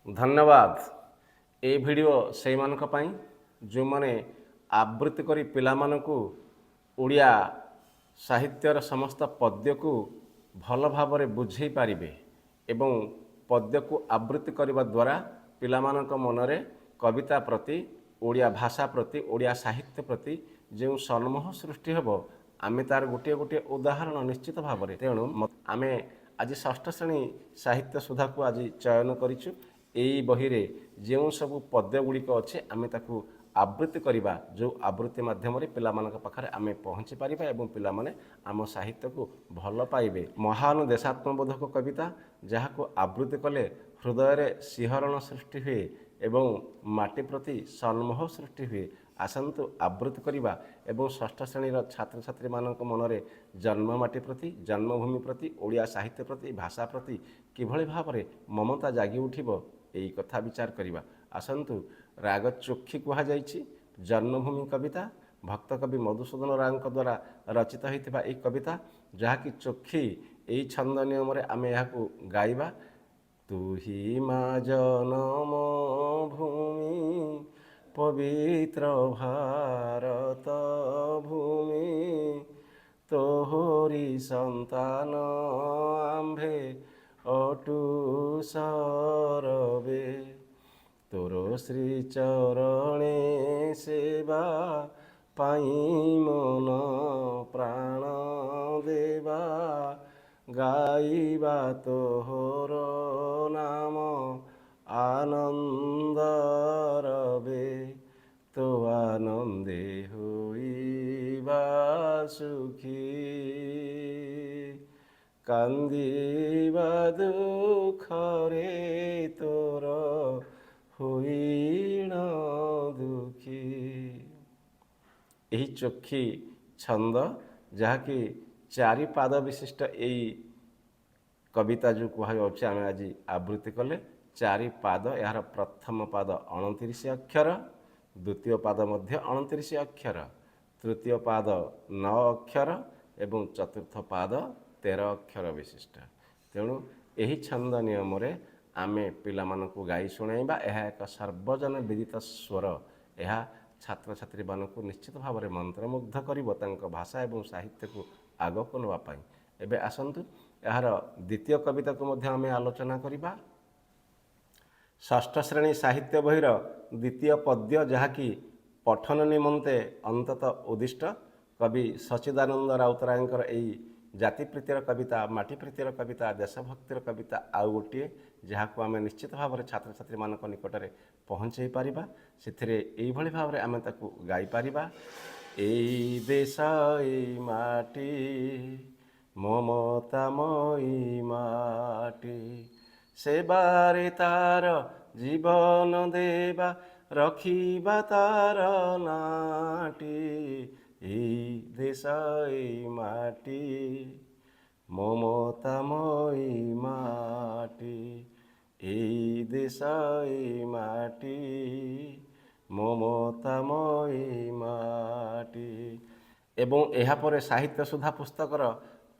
धन्यवाद। ये वीडियो से जो मैंने आवृत्ति करी पिला मानकु ओडिया साहित्यर समस्त पद्य को भल भाव बुझे पारिबे एवं पद्य को आवृत्ति करने द्वारा पिला मानक मनरे कविता प्रति ओडिया भाषा प्रति ओडिया साहित्य प्रति जो सन्मोह सृष्टि हेबो आमे तार गोटे गोटे उदाहरण निश्चित भाव में तेणु आमे आज षष्ठ श्रेणी साहित्य सुधा को आज चयन करिछु। एई बही रे जो सब पद्य गुड़िक अच्छे आमे ताकू आवृत्ति करवा जो आवृत्ति माध्यम पिला मानक पाखरे आमे पहुँची पारिबा एवं पिला माने आम साहित्य को भल पाइबे। महान देशात्मबोधक कविता जहाँ को आवृत्ति कले हृदय रे शिहरण सृष्टि हुए एवं माटी प्रति सन्मोह सृष्टि हुए। आसन्तु आवृत्ति करवा एवं षष्ठ श्रेणीर छात्र छात्री मानक मनरे जन्ममाटी प्रति जन्मभूमि प्रति ओडिया साहित्य प्रति भाषा प्रति किभଳି भावरे ममता जागी उठिबो एई कथा विचार करवा। आसन्तु राग चोखी कहा जाइछि जन्मभूमि कविता भक्त कवि मधुसूदन राव द्वारा रचित होइतिबा एई कविता जहाँकि चोखी एई छंद नियम रे आमे याकू गाइबा। तू ही माँ जन्म भूमि पवित्र भारत भूमि तोहरी संतान आम्भे अटू सरबे तोर श्री चरणे सेवा पाई मन प्राण देवा गाइबा तोहर नाम आनंद रबे तो आनंदे होइबा सुखी कांदिबा दुखरे तोर होइण दुखी। यही चोखी छंद जहाँकि चारि पाद विशिष्ट यही कविता जो कहुच्छे आम आज आवृत्ति कले चारि पाद यार प्रथम पाद 29 अक्षर द्वितीय पाद मध्य 29 अक्षर तृतीय पाद 9 अक्षर एवं चतुर्थ पाद 13 अक्षर विशिष्ट। तेणु यही छंद नियम रे आमे पिला मानकु गाई शुणाइबा यह एक सर्वजन विदित स्वर यह छात्र छात्री मानकु निश्चित भाव में मंत्रमुग्ध करिवो तांको भाषा एवं साहित्य को आगक नवा पाई। एबे आसन्तु यार द्वितीय कविता को मध्य आमे आलोचना करिबा। षष्ठ श्रेणी साहित्य बहिर द्वितीय पद्य जहाँकि पठन निमंते अंतत उद्दिष्ट कवि सच्चिदानंद राउतरायंकर एई जाति प्रीतिर कविता माटी प्रीतिर कविता देशभक्तिर कविता आउ गोटे जहाँ को आम निश्चित भाव में छात्र छात्री मान निकट पहुँचे पारिबा सेथिरे एई भली भाव में आम ताकू गाई पारिबा। एई देश एई माटी ममतामयी माटी सेबारे तार जीवन देवा रखिबा तार नाटी एई देश एई माटी ममतामयी माटी एई देश एई माटी ममतामयी माटी। एवं एहा परे साहित्य सुधा पुस्तकर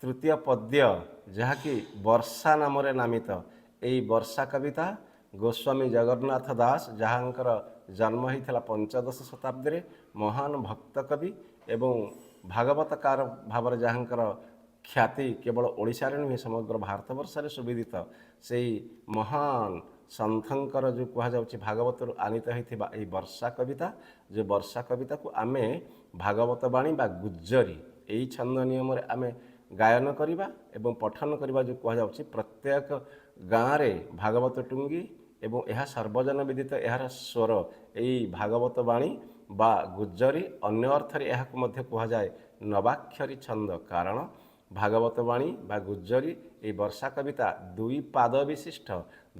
तृतीय पद्य जहाँकि वर्षा नाम नामित एई वर्षा कविता गोस्वामी जगन्नाथ दास जहाँकर जन्म होता 15 शताब्दी रे महान भक्त कवि एवं भागवतकार भाव जहाँकर ख्याति केवल ओडिशा रे नुहे समग्र भारतवर्ष रे सुविदित से महान संथंकर जो कह जाउछि भागवत आनीत होइथिबा एई वर्षा कविता जो वर्षा कविता को आमे भागवत बाणी बा गुज्जरी एई छंद नियम रे आमे गायन करिबा एवं पठन करिबा जो कह जाउछि प्रत्येक गाँव रे भागवत टुंगी एवं यह सर्वजन विदित यार स्वर यही भागवत बाणी बा गुज्जरी अन्य अर्थ यह कह जाए नवाक्षरी छंद कारण भागवत बाणी बा गुज्जरी ये वर्षा कविता दुई पाद विशिष्ट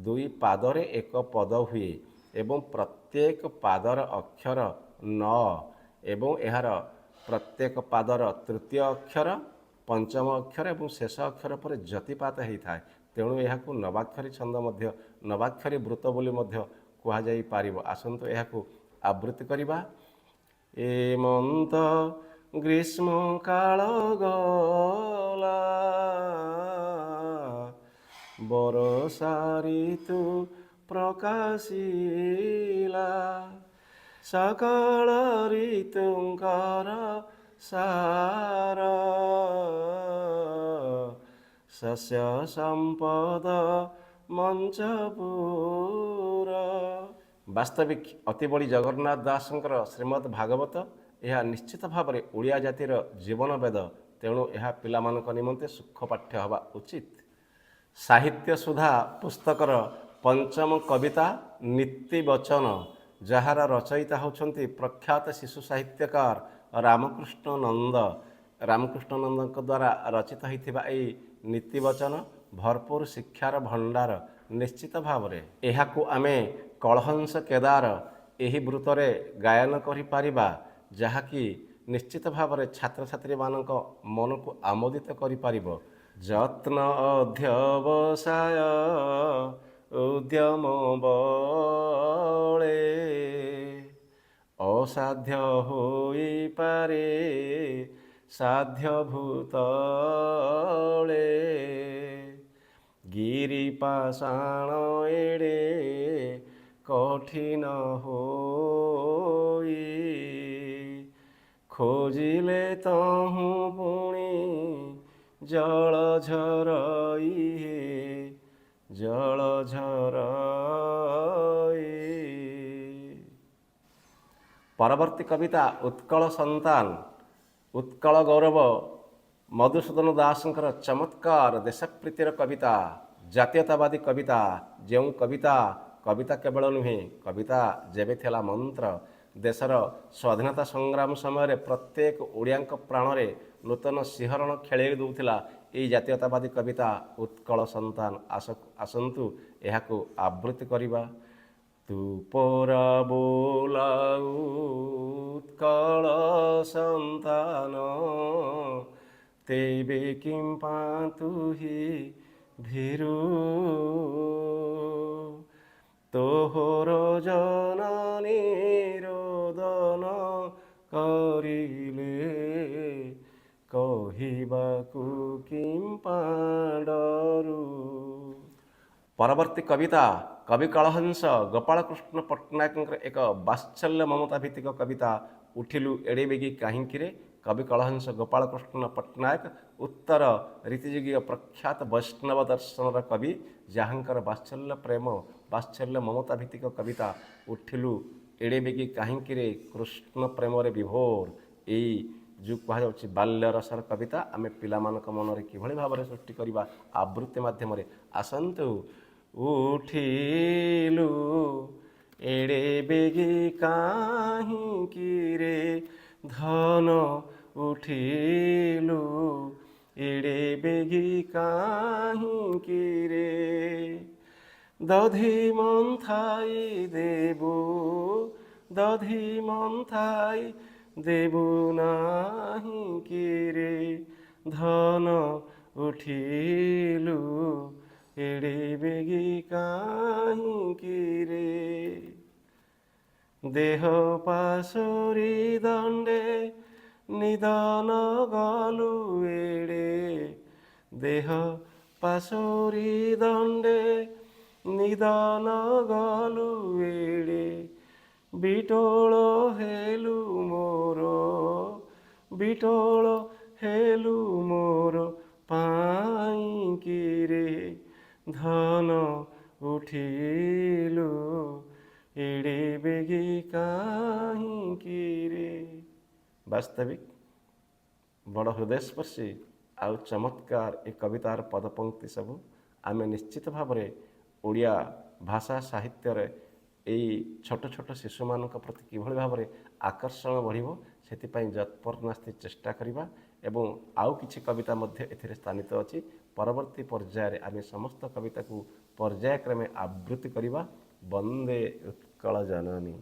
दुई पादरे एक पद हुए एवं प्रत्येक पादर अक्षर न एवं यार प्रत्येक पादर तृतीय अक्षर पंचम अक्षर एवं शेष अक्षर पर जतिपात होता है। तेणु यह नवाक्षरी छंद मध्य नवाक्षरी वृत्त बोली मध्य कह जाई पारिबो। आसन्तु यह आवृत्ति करिबा। एमंत ग्रीष्म काल गला बरसा ऋतु ପ୍ରକାଶିଲା ସକଳ ଋତୁଙ୍କର ସାର ଶସ୍ୟ ସମ୍ପଦ ମଞ୍ଚପୁର। ବାସ୍ତବିକ ଅତି ବଡ଼ି ଜଗନ୍ନାଥ ଦାସଙ୍କର ଶ୍ରୀମଦ୍ ଭାଗବତ ଏହା ନିଶ୍ଚିତ ଭାବରେ ଓଡ଼ିଆ ଜାତିର ଜୀବନ ବେଦ। ତେଣୁ ଏହା ପିଲାମାନଙ୍କ ନିମନ୍ତେ ସୁଖପାଠ୍ୟ ହେବା ଉଚିତ। ସାହିତ୍ୟ ସୁଧା ପୁସ୍ତକର ପଞ୍ଚମ କବିତା ନୀତିବଚନ, ଯାହାର ରଚୟିତା ହେଉଛନ୍ତି ପ୍ରଖ୍ୟାତ ଶିଶୁ ସାହିତ୍ୟକାର ରାମକୃଷ୍ଣ ନନ୍ଦ। ରାମକୃଷ୍ଣ ନନ୍ଦଙ୍କ ଦ୍ୱାରା ରଚିତ ହୋଇଥିବା ଏହି ନୀତିବଚନ ଭରପୁର ଶିକ୍ଷାର ଭଣ୍ଡାର। ନିଶ୍ଚିତ ଭାବରେ ଏହାକୁ ଆମେ କଳହଂସ କେଦାର ଏହି ବୃତ୍ତରେ ଗାୟନ କରିପାରିବା, ଯାହାକି ନିଶ୍ଚିତ ଭାବରେ ଛାତ୍ରଛାତ୍ରୀମାନଙ୍କ ମନକୁ ଆମୋଦିତ କରିପାରିବ। ଯତ୍ନ ଅଧ୍ୟବସାୟ ଉଦ୍ୟମ ବଳେ ଅସାଧ୍ୟ ହୋଇପାରେ ସାଧ୍ୟ ଭୂତଳେ ଗିରି ପାଷାଣ ଏଡ଼େ କଠିନ ହୋଇ ଖୋଜିଲେ ତହୁଁ ପୁଣି ଜଳ ଝରଇ ଜଳ ଝରଇ। ପରବର୍ତ୍ତୀ କବିତା ଉତ୍କଳ ସନ୍ତାନ ଉତ୍କଳ ଗୌରବ ମଧୁସୂଦନ ଦାସଙ୍କର ଚମତ୍କାର ଦେଶପ୍ରୀତିର କବିତା, ଜାତୀୟତାବାଦୀ କବିତା। ଯେଉଁ କବିତା କେବଳ ନୁହେଁ, କବିତା ଯେବେ ଥିଲା ମନ୍ତ୍ର। ଦେଶର ସ୍ୱାଧୀନତା ସଂଗ୍ରାମ ସମୟରେ ପ୍ରତ୍ୟେକ ଓଡ଼ିଆଙ୍କ ପ୍ରାଣରେ ନୂତନ ଶିହରଣ ଖେଳେଇ ଦେଉଥିଲା ଏହି ଜାତୀୟତାବାଦୀ କବିତା ଉତ୍କଳ ସନ୍ତାନ। ଆସନ୍ତୁ ଏହାକୁ ଆବୃତ୍ତି କରିବା। ତୁ ପରା ବୋଲାଉ ଉତ୍କଳ ସନ୍ତାନ ତେବେ କିମ୍ପା ତୁହି ଭୀରୁ ତୋହର ଜନନୀ ରୋଦନ କରିଲେ କହିବାକୁ କିମ୍ପା ଡରୁ। ପରବର୍ତ୍ତୀ କବିତା କବି କଳହଂସ ଗୋପାଳକୃଷ୍ଣ ପଟ୍ଟନାୟକଙ୍କର ଏକ ବାତ୍ସଲ୍ୟ ମମତା ଭିତ୍ତିକ କବିତା ଉଠିଲୁ ଏଡ଼େ ବେଗି କାହିଁକିରେ। କବି କଳହଂସ ଗୋପାଳକୃଷ୍ଣ ପଟ୍ଟନାୟକ ଉତ୍ତର ରୀତିଯୁଗୀୟ ପ୍ରଖ୍ୟାତ ବୈଷ୍ଣବ ଦର୍ଶନର କବି, ଯାହାଙ୍କର ବାତ୍ସଲ୍ୟ ପ୍ରେମ ବାତ୍ସଲ୍ୟ ମମତା ଭିତ୍ତିକ କବିତା ଉଠିଲୁ ଏଡ଼େ ବେଗି କାହିଁକିରେ କୃଷ୍ଣ ପ୍ରେମରେ ବିଭୋର। ଏଇ ଯେଉଁ କୁହାଯାଉଛି ବାଲ୍ୟରସର କବିତା ଆମେ ପିଲାମାନଙ୍କ ମନରେ କିଭଳି ଭାବରେ ସୃଷ୍ଟି କରିବା ଆବୃତ୍ତି ମାଧ୍ୟମରେ। ଆସନ୍ତୁ। ଉଠିଲୁ ଏଡ଼େ ବେଗି କାହିଁକିରେ ଧନ ଉଠିଲୁ ଏଡ଼େ ବେଗି କାହିଁକିରେ ଦଧି ମନ୍ଥାଇ ଦେବୁ ଦଧି ମନ୍ଥାଇ ଦେବୁ ନାହିଁ କିରେ ଧନ ଉଠିଲୁ ଏଡ଼େ ବେଗି କାହିଁକିରେ ଦେହ ପାଶୋରି ଦଣ୍ଡେ ନିଧନ ଗଲୁ ଏଡ଼େ ଦେହ ପାଶୋରି ଦଣ୍ଡେ ନିଧନ ଗଲୁ ଏଡ଼େ ବିଟୋଳ ହେଲୁ ମୋର ବିଟୋଳ ହେଲୁ ମୋର ପାଇଁକିରେ ଧନ ଉଠିଲୁ ଏଡ଼େ ବେଗି କାହିଁକିରେ। ବାସ୍ତବିକ ବଡ଼ ହୃଦୟସ୍ପର୍ଶୀ ଆଉ ଚମତ୍କାର ଏ କବିତାର ପଦପଙ୍କ୍ତି ସବୁ ଆମେ ନିଶ୍ଚିତ ଭାବରେ ଓଡ଼ିଆ ଭାଷା ସାହିତ୍ୟରେ ଏଇ ଛୋଟ ଛୋଟ ଶିଶୁମାନଙ୍କ ପ୍ରତି କିଭଳି ଭାବରେ ଆକର୍ଷଣ ବଢ଼ିବ ସେଥିପାଇଁ ଯତ୍ପରୋନାସ୍ତି ଚେଷ୍ଟା କରିବା। ଏବଂ ଆଉ କିଛି କବିତା ମଧ୍ୟ ଏଥିରେ ସ୍ଥାନିତ ଅଛି। ପରବର୍ତ୍ତୀ ପର୍ଯ୍ୟାୟରେ ଆମେ ସମସ୍ତ କବିତାକୁ ପର୍ଯ୍ୟାୟକ୍ରମେ ଆବୃତ୍ତି କରିବା। ବନ୍ଦେ ଉତ୍କଳ ଜନନୀ।